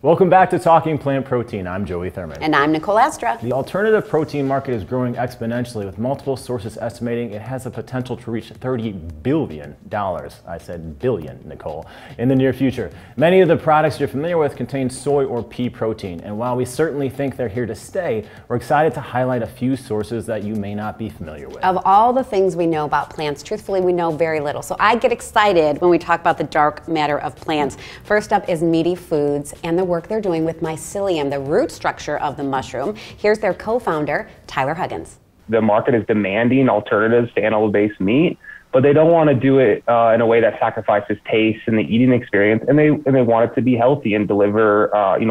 Welcome back to Talking Plant Protein. I'm Joey Thurman. And I'm Nicole Astra. The alternative protein market is growing exponentially, with multiple sources estimating it has the potential to reach $30 billion. I said billion, Nicole, in the near future. Many of the products you're familiar with contain soy or pea protein, and while we certainly think they're here to stay, we're excited to highlight a few sources that you may not be familiar with. Of all the things we know about plants, truthfully, we know very little. So I get excited when we talk about the dark matter of plants. First up is Meati Foods and the work they're doing with Mycelium, the root structure of the mushroom. Here's their co-founder, Tyler Huggins. The market is demanding alternatives to animal-based meat, but they don't want to do it in a way that sacrifices taste and the eating experience, and they want it to be healthy and deliver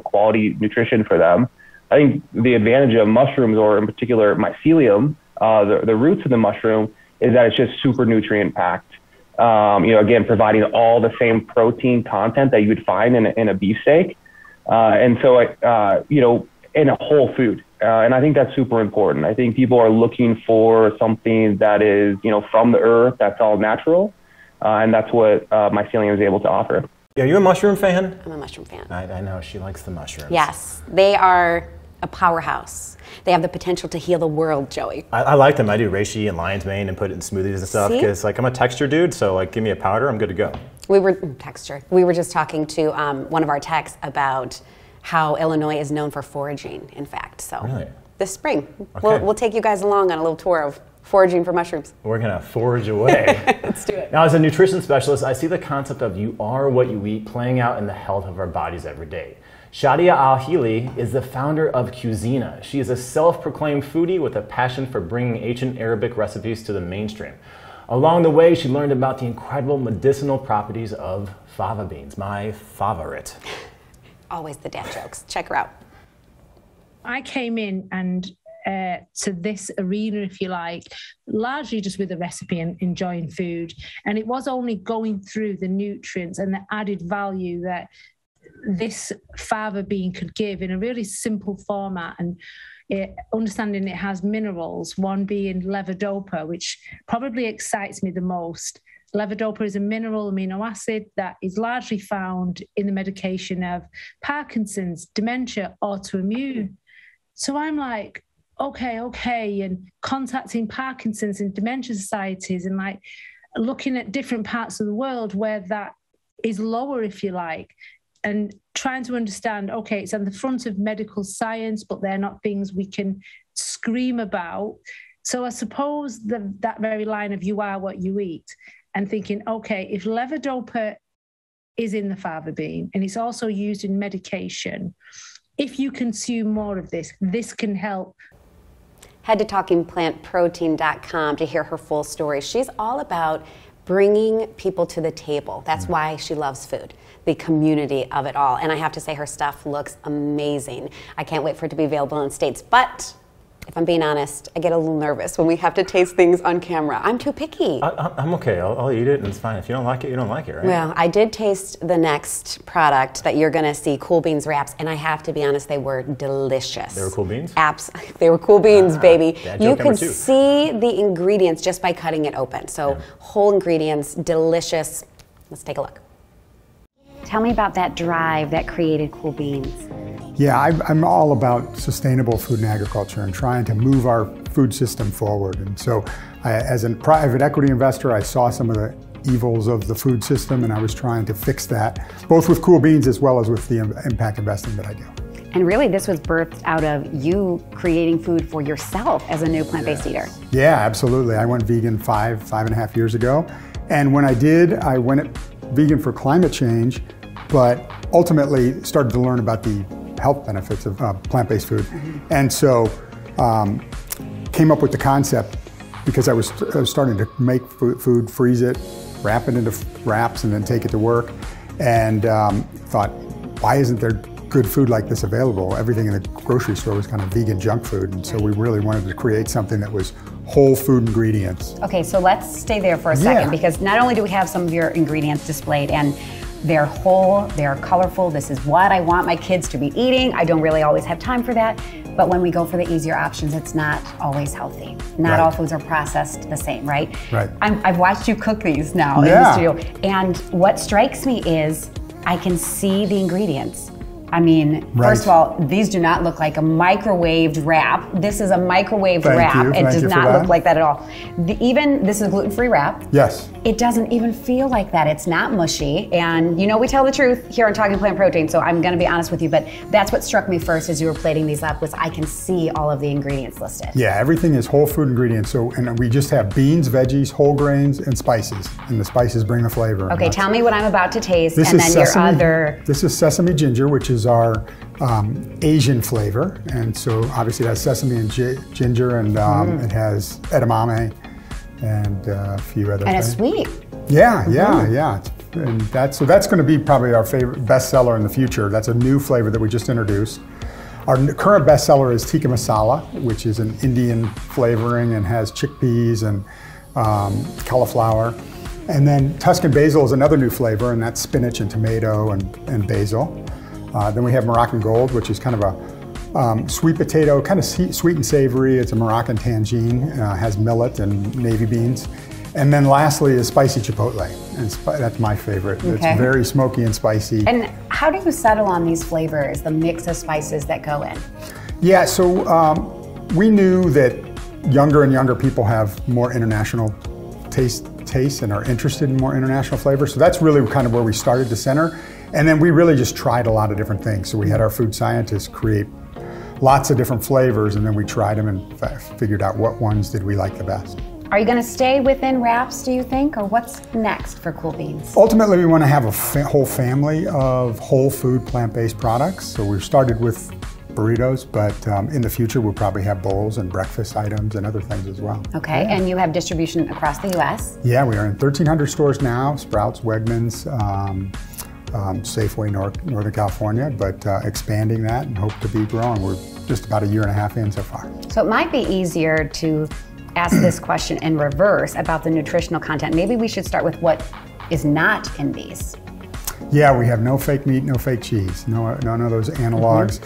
quality nutrition for them. I think the advantage of mushrooms, or in particular Mycelium, the roots of the mushroom, is that it's just super nutrient packed. Again, providing all the same protein content that you would find in a beefsteak. In a whole food. And I think that's super important. I think people are looking for something that is, from the earth, that's all natural. And that's what Mycelium is able to offer. Are you a mushroom fan? I'm a mushroom fan. I know, she likes the mushrooms. Yes, they are a powerhouse. They have the potential to heal the world, Joey. I like them. I do reishi and lion's mane and put it in smoothies and stuff because I'm a texture dude, so give me a powder, I'm good to go. We were just talking to one of our techs about how Illinois is known for foraging, in fact. So really? This spring, okay. we'll take you guys along on a little tour of foraging for mushrooms. We're gonna forage away. Let's do it. Now, as a nutrition specialist, I see the concept of you are what you eat playing out in the health of our bodies every day. Shadia Al-Hili is the founder of Cuzena. She is a self-proclaimed foodie with a passion for bringing ancient Arabic recipes to the mainstream. Along the way, she learned about the incredible medicinal properties of fava beans, my favorite. Always the dad jokes. Check her out. I came in and to this arena, if you like, largely just with a recipe and enjoying food. And it was only going through the nutrients and the added value that this fava bean could give in a really simple format, and understanding it has minerals, one being levodopa, which probably excites me the most. Levodopa is a mineral amino acid that is largely found in the medication of Parkinson's, dementia, autoimmune. So I'm like, okay, and contacting Parkinson's and dementia societies and looking at different parts of the world where that is lower, if you like, and trying to understand, okay, it's on the front of medical science, but they're not things we can scream about. So I suppose that very line of you are what you eat, and thinking, okay, if levodopa is in the fava bean and it's also used in medication, if you consume more of this, this can help. Head to talkingplantprotein.com to hear her full story. She's all about bringing people to the table. That's why she loves food, the community of it all. And I have to say, her stuff looks amazing. I can't wait for it to be available in States. But if I'm being honest, I get a little nervous when we have to taste things on camera. I'm too picky. I'm okay. I'll eat it and it's fine. If you don't like it, you don't like it, right? Well, I did taste the next product that you're going to see, Cool Beans wraps, and I have to be honest, they were delicious. They were Cool Beans? They were Cool Beans, baby. You could 2. see the ingredients just by cutting it open. So whole ingredients, delicious. Let's take a look. Tell me about that drive that created Cool Beans. Yeah, I'm all about sustainable food and agriculture and trying to move our food system forward. And so as a private equity investor, I saw some of the evils of the food system, and I was trying to fix that, both with Cool Beans as well as with the impact investing that I do. And really, this was birthed out of you creating food for yourself as a new plant-based eater. Yeah, absolutely. I went vegan five and a half years ago. And when I did, I went vegan for climate change, but ultimately started to learn about the health benefits of plant-based food. And so came up with the concept because I was starting to make food, freeze it, wrap it into wraps, and then take it to work. And thought, why isn't there good food like this available? Everything in the grocery store was kind of vegan junk food. And so we really wanted to create something that was whole food ingredients. Okay, so let's stay there for a second, because not only do we have some of your ingredients displayed, and they're whole, they're colorful, this is what I want my kids to be eating. I don't really always have time for that, but when we go for the easier options, it's not always healthy. Not all foods are processed the same, right? Right. I've watched you cook these now in the studio, and what strikes me is I can see the ingredients. I mean, first of all, these do not look like a microwaved wrap. This is a microwaved wrap. It does not look like that at all. This is a gluten-free wrap. Yes. It doesn't even feel like that. It's not mushy. And you know we tell the truth here on Talking Plant Protein, so I'm gonna be honest with you, but that's what struck me first as you were plating these up was I can see all of the ingredients listed. Yeah, everything is whole food ingredients. So, and we just have beans, veggies, whole grains, and spices. And the spices bring the flavor. Okay, tell me what I'm about to taste, this and is then sesame, your other. This is sesame ginger, which is our Asian flavor. And so obviously it has sesame and ginger, and it has edamame and a few other things. And it's sweet. Yeah. And that's going to be probably our favorite bestseller in the future. That's a new flavor that we just introduced. Our current bestseller is tikka masala, which is an Indian flavoring and has chickpeas and cauliflower. And then Tuscan basil is another new flavor, and that's spinach and tomato and basil. Then we have Moroccan Gold, which is kind of a sweet potato, kind of sweet and savory. It's a Moroccan tangine, has millet and navy beans. And then lastly is spicy chipotle, and that's my favorite. Okay. It's very smoky and spicy. And how do you settle on these flavors, the mix of spices that go in? Yeah, so we knew that younger and younger people have more international tastes and are interested in more international flavors. So that's really kind of where we started to center. And then we really just tried a lot of different things. So we had our food scientists create lots of different flavors, and then we tried them and figured out what ones did we like the best. Are you going to stay within wraps, do you think, or what's next for Cool Beans? Ultimately, we want to have a whole family of whole food plant-based products. So we started with burritos, but in the future we'll probably have bowls and breakfast items and other things as well. Okay, yeah. And you have distribution across the U.S.? Yeah, we are in 1,300 stores now, Sprouts, Wegmans, Safeway, Northern California, but expanding that and hope to be growing. We're just about a year and a half in so far. So it might be easier to ask this question in reverse about the nutritional content. Maybe we should start with what is not in these. Yeah, we have no fake meat, no fake cheese, none of those analogs.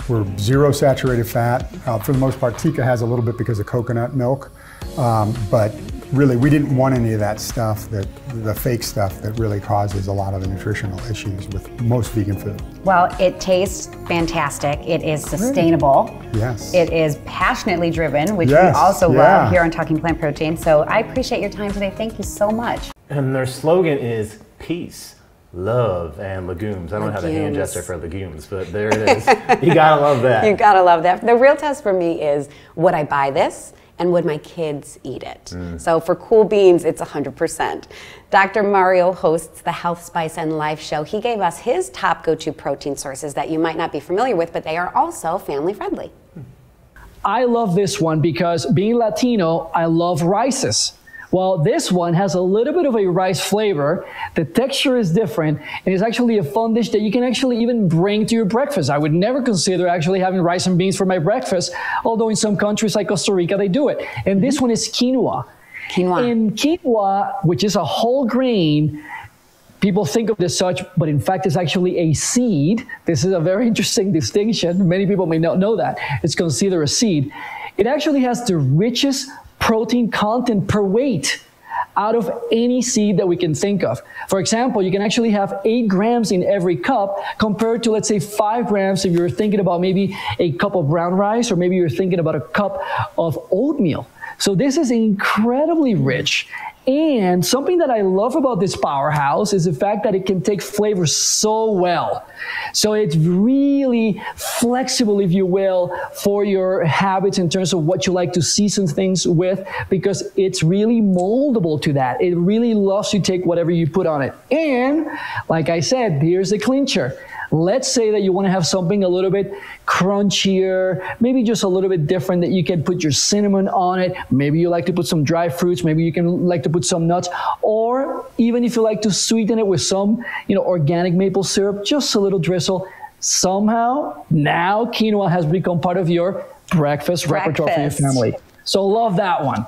We're zero saturated fat. For the most part, tikka has a little bit because of coconut milk, but really we didn't want any of that stuff, the fake stuff that really causes a lot of the nutritional issues with most vegan food. Well, it tastes fantastic. It is sustainable. Yes. It is passionately driven, which we also love here on Talking Plant Protein. So I appreciate your time today. Thank you so much. And their slogan is peace, love, and legumes. I don't have a hand gesture for legumes, but there it is. You gotta love that. You gotta love that. The real test for me is, would I buy this? And would my kids eat it? So for Cool Beans, it's 100%. Dr. Mario hosts the Health, Spice, and Life show. He gave us his top go-to protein sources that you might not be familiar with, but they are also family friendly. I love this one because being Latino, I love rices. Well, this one has a little bit of a rice flavor. The texture is different, and it's actually a fun dish that you can actually even bring to your breakfast. I would never consider actually having rice and beans for my breakfast, although in some countries like Costa Rica, they do it. And this one is quinoa. Quinoa. And quinoa, which is a whole grain, people think of it as such, but in fact, it's actually a seed. This is a very interesting distinction. Many people may not know that. It's considered a seed. It actually has the richest protein content per weight out of any seed that we can think of. For example, you can actually have 8 grams in every cup compared to, let's say, 5 grams if you're thinking about maybe a cup of brown rice, or maybe you're thinking about a cup of oatmeal. So this is incredibly rich. And something that I love about this powerhouse is the fact that it can take flavor so well. So it's really flexible, if you will, for your habits in terms of what you like to season things with, because it's really moldable to that. It really loves to take whatever you put on it. And like I said, here's the clincher. Let's say that you want to have something a little bit crunchier, maybe just a little bit different, that you can put your cinnamon on it. Maybe you like to put some dry fruits. Maybe you can like to put some nuts, or even if you like to sweeten it with some, organic maple syrup, just a little drizzle. Somehow now quinoa has become part of your breakfast repertoire for your family. So love that one.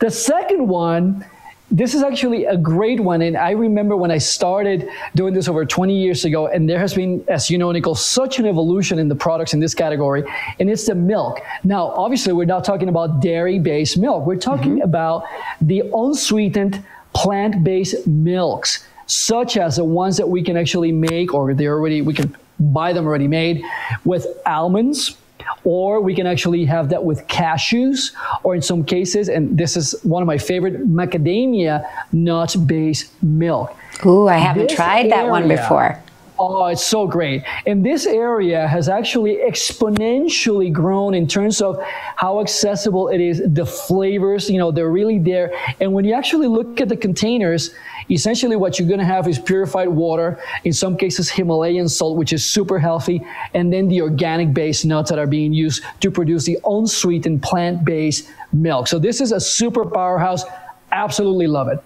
The second one, this is actually a great one, and I remember when I started doing this over 20 years ago, and there has been, as you know, Nicole, such an evolution in the products in this category, and it's the milk. Now, obviously, we're not talking about dairy-based milk. We're talking about the unsweetened plant-based milks, such as the ones that we can actually make, or we can buy them already made with almonds, or we can actually have that with cashews, or in some cases, and this is one of my favorite, macadamia nut-based milk. Ooh, I haven't tried that one before. Oh, it's so great. And this area has actually exponentially grown in terms of how accessible it is. The flavors, you know, they're really there. And when you actually look at the containers, essentially what you're going to have is purified water, in some cases Himalayan salt, which is super healthy, and then the organic-based nuts that are being used to produce the unsweetened plant-based milk. So this is a super powerhouse. Absolutely love it.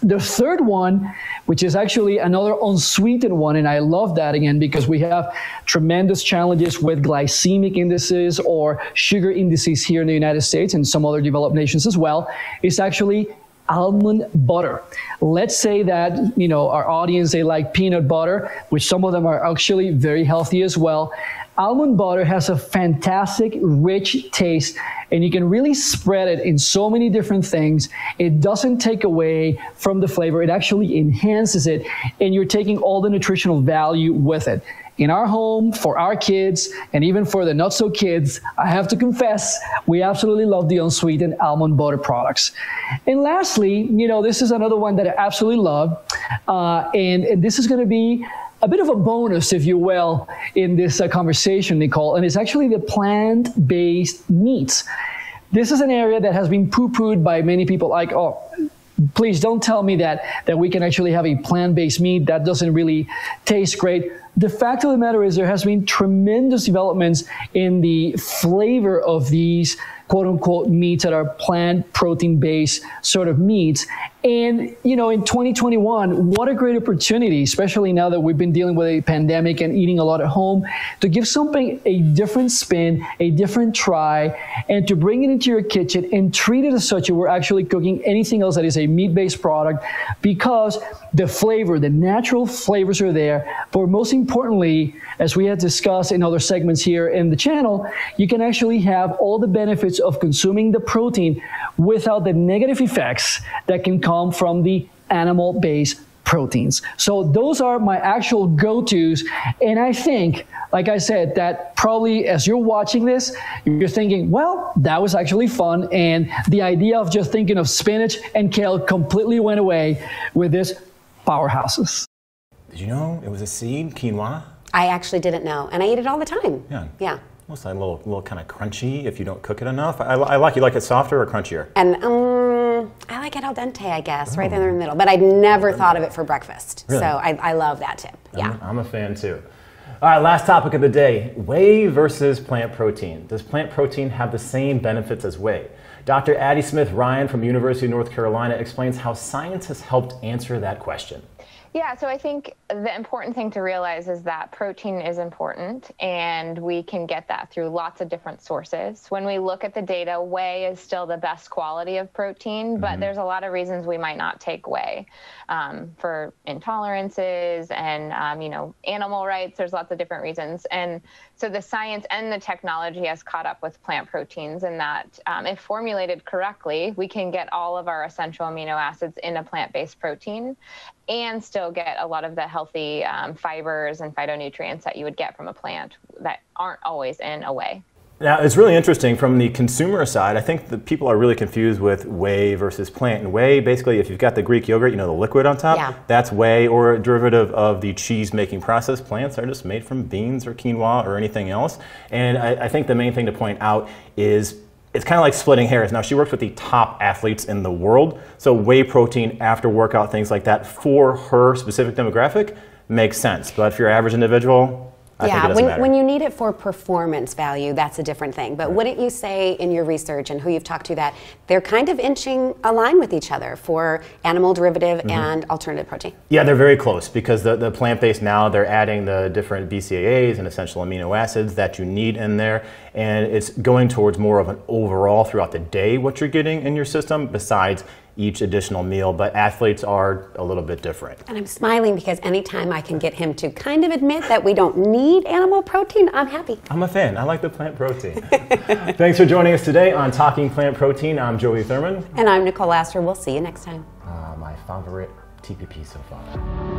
The third one, which is actually another unsweetened one, and I love that again because we have tremendous challenges with glycemic indices or sugar indices here in the United States and some other developed nations as well, is actually almond butter. Let's say that, you know, our audience, they like peanut butter, which some of them are actually very healthy as well. Almond butter has a fantastic, rich taste, and you can really spread it in so many different things. It doesn't take away from the flavor. It actually enhances it, and you're taking all the nutritional value with it. In our home, for our kids, and even for the not-so-kids, I have to confess, we absolutely love the unsweetened almond butter products. And lastly, you know, this is another one that I absolutely love, and this is going to be a bit of a bonus, if you will, in this conversation, Nicole, and it's actually the plant-based meats. This is an area that has been poo-pooed by many people, like, oh, please don't tell me that we can actually have a plant-based meat that doesn't really taste great. The fact of the matter is there has been tremendous developments in the flavor of these quote-unquote meats that are plant protein-based sort of meats. And, you know, in 2021, what a great opportunity, especially now that we've been dealing with a pandemic and eating a lot at home, to give something a different spin, a different try, and to bring it into your kitchen and treat it as such that we're actually cooking anything else that is a meat-based product, because the flavor, the natural flavors are there. But most importantly, as we had discussed in other segments here in the channel, you can actually have all the benefits of consuming the protein without the negative effects that can come from the animal-based proteins. So those are my actual go-tos. And I think, like I said, that probably as you're watching this, you're thinking, well, that was actually fun. And the idea of just thinking of spinach and kale completely went away with this powerhouses. Did you know it was a seed, quinoa? I actually didn't know, and I eat it all the time. Yeah. Yeah. Almost like a little kind of crunchy if you don't cook it enough. I like, you like it softer or crunchier? And I like it al dente, I guess, right there in the middle. But I'd never thought of it for breakfast. Really? So I love that tip. Yeah. I'm a fan too. All right, last topic of the day, whey versus plant protein. Does plant protein have the same benefits as whey? Dr. Addie Smith-Ryan from University of North Carolina explains how science has helped answer that question. Yeah, so I think the important thing to realize is that protein is important, and we can get that through lots of different sources. When we look at the data, whey is still the best quality of protein, but there's a lot of reasons we might not take whey for intolerances and, you know, animal rights. There's lots of different reasons. And so the science and the technology has caught up with plant proteins in that if formulated correctly, we can get all of our essential amino acids in a plant-based protein and still get a lot of the healthy fibers and phytonutrients that you would get from a plant that aren't always in a whey. Now, it's really interesting from the consumer side. I think that people are really confused with whey versus plant. And whey, basically, if you've got the Greek yogurt, you know, the liquid on top, that's whey, or a derivative of the cheese-making process. Plants are just made from beans or quinoa or anything else. And I think the main thing to point out is it's kind of like splitting hairs. Now, she works with the top athletes in the world, so whey protein after workout, things like that, for her specific demographic makes sense. But if you're an average individual, I think it doesn't matter. When you need it for performance value, that's a different thing. But wouldn't you say in your research and who you've talked to that they're kind of inching a line with each other for animal derivative and alternative protein? Yeah, they're very close because the plant-based now, they're adding the different BCAAs and essential amino acids that you need in there. And it's going towards more of an overall throughout the day what you're getting in your system besides each additional meal, but athletes are a little bit different. And I'm smiling because anytime I can get him to kind of admit that we don't need animal protein, I'm happy. I'm a fan. I like the plant protein. Thanks for joining us today on Talking Plant Protein. I'm Joey Thurman. And I'm Nicole Astor. We'll see you next time. My favorite TPP so far.